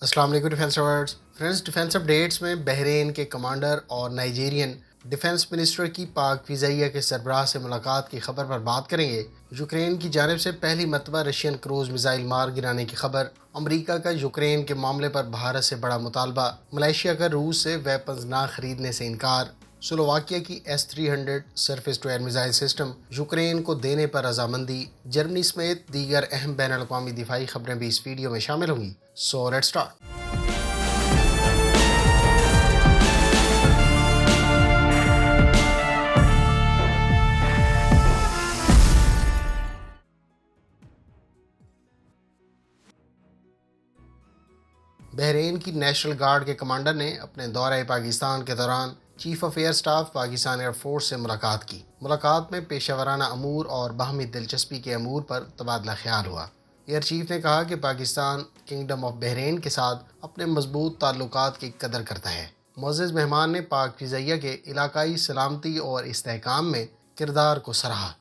السلام علیکم defence lords friends, defence updates میں بحرین کے کمانڈر اور نائجیرین ڈیفینس منسٹر کی پاک فضائیہ کے سربراہ سے ملاقات کی خبر پر بات کریں گے۔ یوکرین کی جانب سے پہلی مرتبہ رشین کروز میزائل مار گرانے کی خبر، امریکہ کا یوکرین کے معاملے پر بھارت سے بڑا مطالبہ، ملائیشیا کا روس سے ویپنز نہ خریدنے سے انکار، سلوواکیہ کی S-300 surface to air missile system Ukraine کو دینے پر رضامندی، جرمنی سمیت دیگر اہم بین الاقوامی دفاعی خبریں بھی اس ویڈیو میں شامل ہوں گی۔ So let's start. بحرین کی نیشنل گارڈ کے کمانڈر نے اپنے دورہ پاکستان کے دوران chief of air staff Pakistan air force سے ملاقات کی۔ ملاقات میں پیشہ ورانہ امور اور باہمی دلچسپی کے امور پر تبادلہ خیال ہوا۔ ایئر چیف نے کہا کہ پاکستان کنگڈم آف بحرین کے ساتھ اپنے مضبوط تعلقات کی قدر کرتا ہے۔ معزز مہمان نے پاک فضائیہ کے علاقائی سلامتی اور استحکام میں کردار کو سراہا۔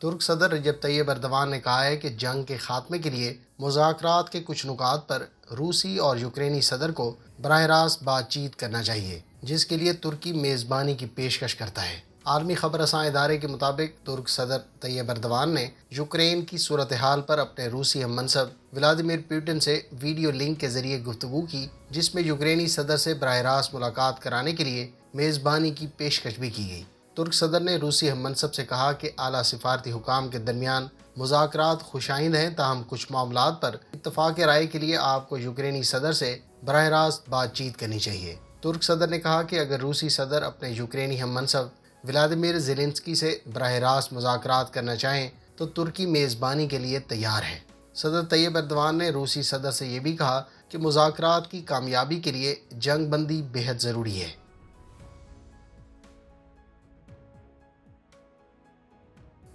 ترک صدر رجب طیب ایردوان نے کہا ہے کہ جنگ کے خاتمے کے لیے مذاکرات کے کچھ نکات پر روسی اور یوکرینی صدر کو براہ راست بات چیت کرنا چاہیے، جس کے لیے ترکی میزبانی کی پیشکش کرتا ہے۔ عالمی خبر رساں ادارے کے مطابق ترک صدر طیب ایردوان نے یوکرین کی صورتحال پر اپنے روسی ہم منصب ولادیمیر پوٹن سے ویڈیو لنک کے ذریعے گفتگو کی، جس میں یوکرینی صدر سے براہ راست ملاقات کرانے کے لیے میزبانی کی پیشکش بھی کی گئی۔ ترک صدر نے روسی ہم منصب سے کہا کہ اعلیٰ سفارتی حکام کے درمیان مذاکرات خوشائند ہیں، تاہم کچھ معاملات پر اتفاق رائے کے لیے آپ کو یوکرینی صدر سے براہ راست بات چیت کرنی چاہیے۔ ترک صدر نے کہا کہ اگر روسی صدر اپنے یوکرینی ہم منصب ولادیمیر زیلنسکی سے براہ راست مذاکرات کرنا چاہیں تو ترکی میزبانی کے لیے تیار ہے۔ صدر طیب ایردوان نے روسی صدر سے یہ بھی کہا کہ مذاکرات کی کامیابی کے لیے جنگ بندی بہت ضروری ہے۔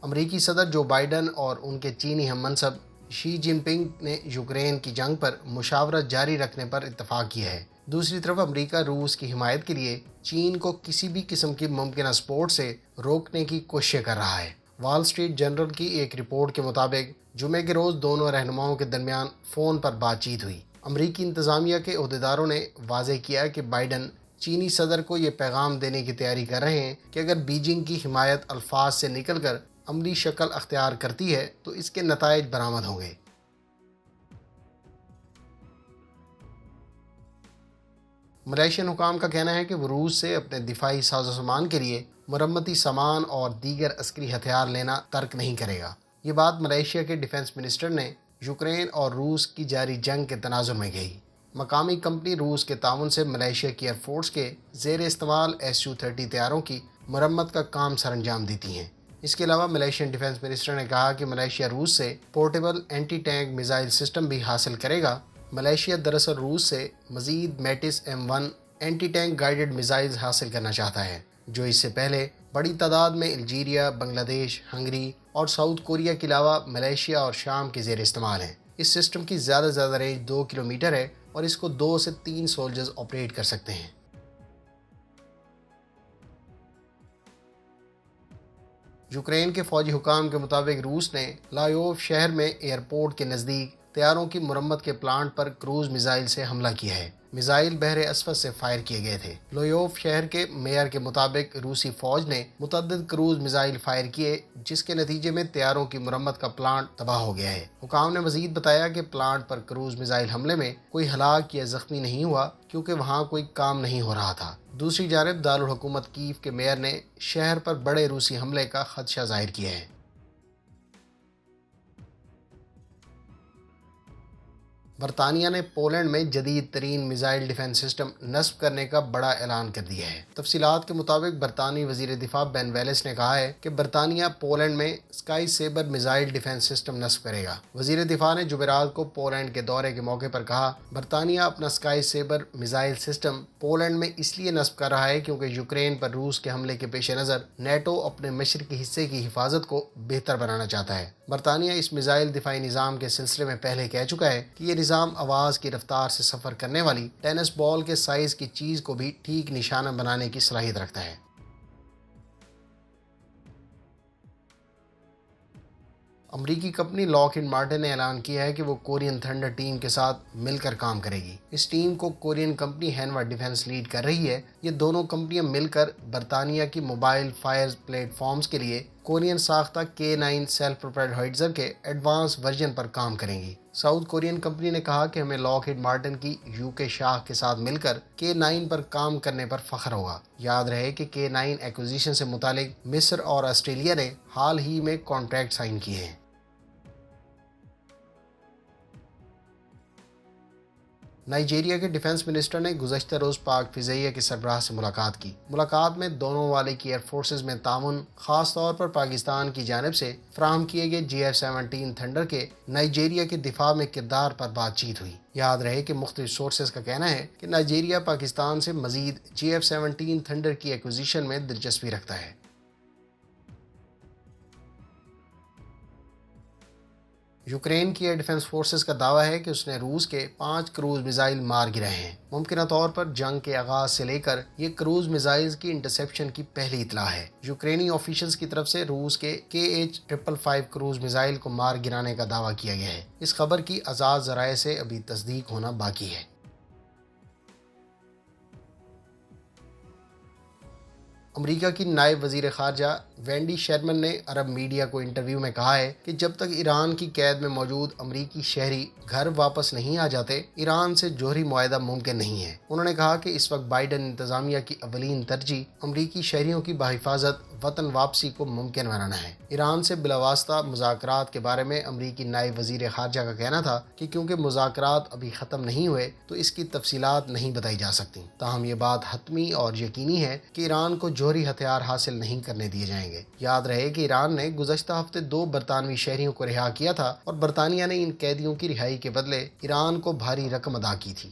امریکی صدر جو بائیڈن اور ان کے چینی ہم منصب شی جن پنگ نے یوکرین کی جنگ پر مشاورت جاری رکھنے پر اتفاق کیا ہے۔ دوسری طرف امریکہ روس کی حمایت کے لیے چین کو کسی بھی قسم کی ممکنہ سپورٹ سے روکنے کی کوششیں کر رہا ہے۔ وال اسٹریٹ جرنل کی ایک رپورٹ کے مطابق جمعے کے روز دونوں رہنماؤں کے درمیان فون پر بات چیت ہوئی۔ امریکی انتظامیہ کے عہدیداروں نے واضح کیا کہ بائیڈن چینی صدر کو یہ پیغام دینے کی تیاری کر رہے ہیں کہ اگر بیجنگ کی حمایت الفاظ سے نکل کر عملی شکل اختیار کرتی ہے تو اس کے نتائج برآمد ہوں گے۔ ملائیشین حکام کا کہنا ہے کہ وہ روس سے اپنے دفاعی ساز و سامان کے لیے مرمتی سامان اور دیگر عسکری ہتھیار لینا ترک نہیں کرے گا۔ یہ بات ملائیشیا کے ڈیفنس منسٹر نے یوکرین اور روس کی جاری جنگ کے تناظر میں کہی۔ مقامی کمپنی روس کے تعاون سے ملائیشیا کی ایئر فورس کے زیر استعمال Su-30 طیاروں کی مرمت کا کام سر انجام دیتی ہیں۔ اس کے علاوہ ملائیشین ڈیفنس منسٹر نے کہا کہ ملائیشیا روس سے portable anti tank missile system بھی حاصل کرے گا۔ ملائیشیا دراصل روس سے مزید Metis M1 anti tank guided missiles حاصل کرنا چاہتا ہے، جو اس سے پہلے بڑی تعداد میں الجیریا، بنگلہ دیش، ہنگری اور ساؤتھ کوریا کے علاوہ ملائیشیا اور شام کے زیر استعمال ہیں۔ اس سسٹم کی زیادہ سے زیادہ رینج 2 کلومیٹر ہے اور اس کو 2 سے 3 سولجرز آپریٹ کر سکتے ہیں۔ یوکرین کے فوجی حکام کے مطابق روس نے لایوف شہر میں ایئرپورٹ کے نزدیک طیاروں کی مرمت کے پلانٹ پر کروز میزائل سے حملہ کیا ہے۔ میزائل بحر اسود سے فائر کیے گئے تھے۔ لویوف شہر کے میئر کے مطابق روسی فوج نے متعدد کروز میزائل فائر کیے، جس کے نتیجے میں طیاروں کی مرمت کا پلانٹ تباہ ہو گیا ہے۔ حکام نے مزید بتایا کہ پلانٹ پر کروز میزائل حملے میں کوئی ہلاک یا زخمی نہیں ہوا، کیونکہ وہاں کوئی کام نہیں ہو رہا تھا۔ دوسری جانب دارالحکومت کیف کے میئر نے شہر پر بڑے روسی حملے کا خدشہ ظاہر کیا ہے۔ برطانیہ نے پولینڈ میں جدید ترین میزائل ڈیفنس سسٹم نصب کرنے کا بڑا اعلان کر دیا ہے۔ تفصیلات کے مطابق برطانوی وزیر دفاع بین ویلس نے کہا ہے کہ برطانیہ پولینڈ میں اسکائی سیبر میزائل ڈیفنس سسٹم نصب کرے گا۔ وزیر دفاع نے جمعرات کو پولینڈ کے دورے کے موقع پر کہا، برطانیہ اپنا اسکائی سیبر میزائل سسٹم پولینڈ میں اس لیے نصب کر رہا ہے کیونکہ یوکرین پر روس کے حملے کے پیش نظر نیٹو اپنے مشرقی حصے کی حفاظت کو بہتر بنانا چاہتا ہے۔ برطانیہ اس میزائل دفاعی نظام کے سلسلے میں پہلے کہہ چکا ہے کہ یہ نظام آواز کی رفتار سے سفر کرنے والی ٹینس بال کے سائز کی چیز کو بھی ٹھیک نشانہ بنانے کی صلاحیت رکھتا ہے۔ امریکی کمپنی لاک ہیڈ مارٹن نے اعلان کیا ہے کہ وہ کورین تھنڈر ٹیم کے ساتھ مل کر کام کرے گی۔ اس ٹیم کو کورین کمپنی ہینوا ڈیفنس لیڈ کر رہی ہے۔ یہ دونوں کمپنیاں مل کر برطانیہ کی موبائل فائر پلیٹ فارمز کے لیے کورین ساختہ K9 سیلف پروپیلڈ ہوئٹزر کے ایڈوانس ورژن پر کام کریں گی۔ ساؤتھ کورین کمپنی نے کہا کہ ہمیں لاک ہیڈ مارٹن کی UK شاخ کے ساتھ مل کر K9 پر کام کرنے پر فخر ہوگا۔ یاد رہے کہ K9 ایکوزیشن سے متعلق مصر اور آسٹریلیا نے حال ہی میں کانٹریکٹ سائن کیے ہیں۔ نائجیریا کے ڈیفنس منسٹر نے گزشتہ روز پاک فضائیہ کے سربراہ سے ملاقات کی۔ ملاقات میں دونوں ممالک کی ایئر فورسز میں تعاون، خاص طور پر پاکستان کی جانب سے فراہم کیے گئے GF-17 تھنڈر کے نائجیریا کے دفاع میں کردار پر بات چیت ہوئی۔ یاد رہے کہ مختلف سورسز کا کہنا ہے کہ نائجیریا پاکستان سے مزید GF-17 تھنڈر کی ایکوزیشن میں دلچسپی رکھتا ہے۔ یوکرین کی ایئر ڈیفنس فورسز کا دعویٰ ہے کہ اس نے روس کے 5 کروز میزائل مار گرائے ہیں۔ ممکنہ طور پر جنگ کے آغاز سے لے کر یہ کروز میزائلز کی انٹرسیپشن کی پہلی اطلاع ہے۔ یوکرینی آفیشلز کی طرف سے روس کے KH-555 کروز میزائل کو مار گرانے کا دعویٰ کیا گیا ہے۔ اس خبر کی آزاد ذرائع سے ابھی تصدیق ہونا باقی ہے۔ امریکہ کی نائب وزیر خارجہ وینڈی شرمن نے عرب میڈیا کو انٹرویو میں کہا ہے کہ جب تک ایران کی قید میں موجود امریکی شہری گھر واپس نہیں آ جاتے، ایران سے جوہری معاہدہ ممکن نہیں ہے۔ انہوں نے کہا کہ اس وقت بائیڈن انتظامیہ کی اولین ترجیح امریکی شہریوں کی بحفاظت وطن واپسی کو ممکن بنانا ہے۔ ایران سے بلاواسطہ مذاکرات کے بارے میں امریکی نائب وزیر خارجہ کا کہنا تھا کہ کیونکہ مذاکرات ابھی ختم نہیں ہوئے تو اس کی تفصیلات نہیں بتائی جا سکتی، تاہم یہ بات حتمی اور یقینی ہے کہ ایران کو جوہری ہتھیار حاصل نہیں کرنے دیے جائیں گے۔ یاد رہے کہ ایران نے گزشتہ ہفتے 2 برطانوی شہریوں کو رہا کیا تھا اور برطانیہ نے ان قیدیوں کی رہائی کے بدلے ایران کو بھاری رقم ادا کی تھی۔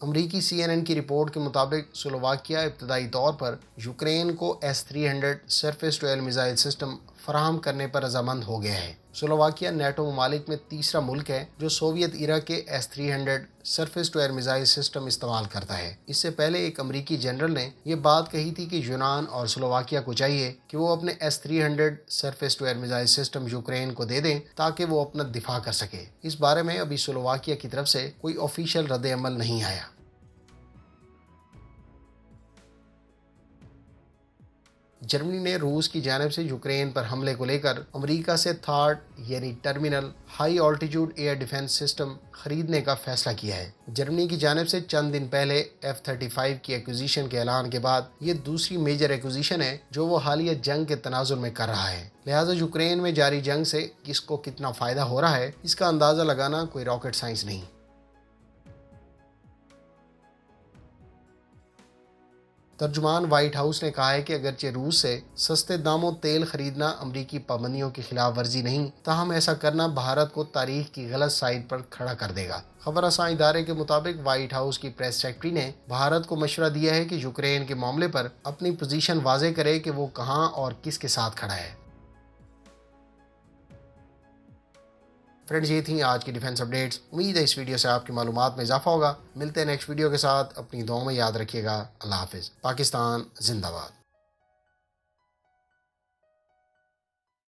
امریکی CNN کی رپورٹ کے مطابق سلوواکیہ ابتدائی طور پر یوکرین کو S-300 surface to air missile system فراہم کرنے پر رضامند ہو گیا ہے۔ سلوواکیہ نیٹو ممالک میں تیسرا ملک ہے جو سوویت ایرا کے S-300 surface to air missile system استعمال کرتا ہے۔ اس سے پہلے ایک امریکی جنرل نے یہ بات کہی تھی کہ یونان اور سلوواکیہ کو چاہیے کہ وہ اپنے S-300 surface to air missile system Ukraine کو دے دیں تاکہ وہ اپنا دفاع کر سکے۔ اس بارے میں ابھی سلوواکیہ کی طرف سے کوئی آفیشیل رد عمل نہیں آیا۔ جرمنی نے روس کی جانب سے یوکرین پر حملے کو لے کر امریکہ سے تھاڈ یعنی terminal high altitude air defence system خریدنے کا فیصلہ کیا ہے۔ جرمنی کی جانب سے چند دن پہلے F-35 کی ایکوزیشن کے اعلان کے بعد یہ دوسری میجر ایکوزیشن ہے جو وہ حالیہ جنگ کے تناظر میں کر رہا ہے۔ لہٰذا یوکرین میں جاری جنگ سے کس کو کتنا فائدہ ہو رہا ہے اس کا اندازہ لگانا کوئی راکٹ سائنس نہیں۔ ترجمان وائٹ ہاؤس نے کہا ہے کہ اگرچہ روس سے سستے داموں تیل خریدنا امریکی پابندیوں کی خلاف ورزی نہیں، تاہم ایسا کرنا بھارت کو تاریخ کی غلط سائٹ پر کھڑا کر دے گا۔ خبر رساں ادارے کے مطابق وائٹ ہاؤس کی پریس سیکرٹری نے بھارت کو مشورہ دیا ہے کہ یوکرین کے معاملے پر اپنی پوزیشن واضح کرے کہ وہ کہاں اور کس کے ساتھ کھڑا ہے۔ فرینڈز، یہ تھیں آج کی ڈیفنس اپڈیٹس۔ امید ہے اس ویڈیو سے آپ کی معلومات میں اضافہ ہوگا۔ ملتے ہیں نیکسٹ ویڈیو کے ساتھ، اپنی دعاؤں میں یاد رکھیے گا۔ اللہ حافظ۔ پاکستان زندہ باد۔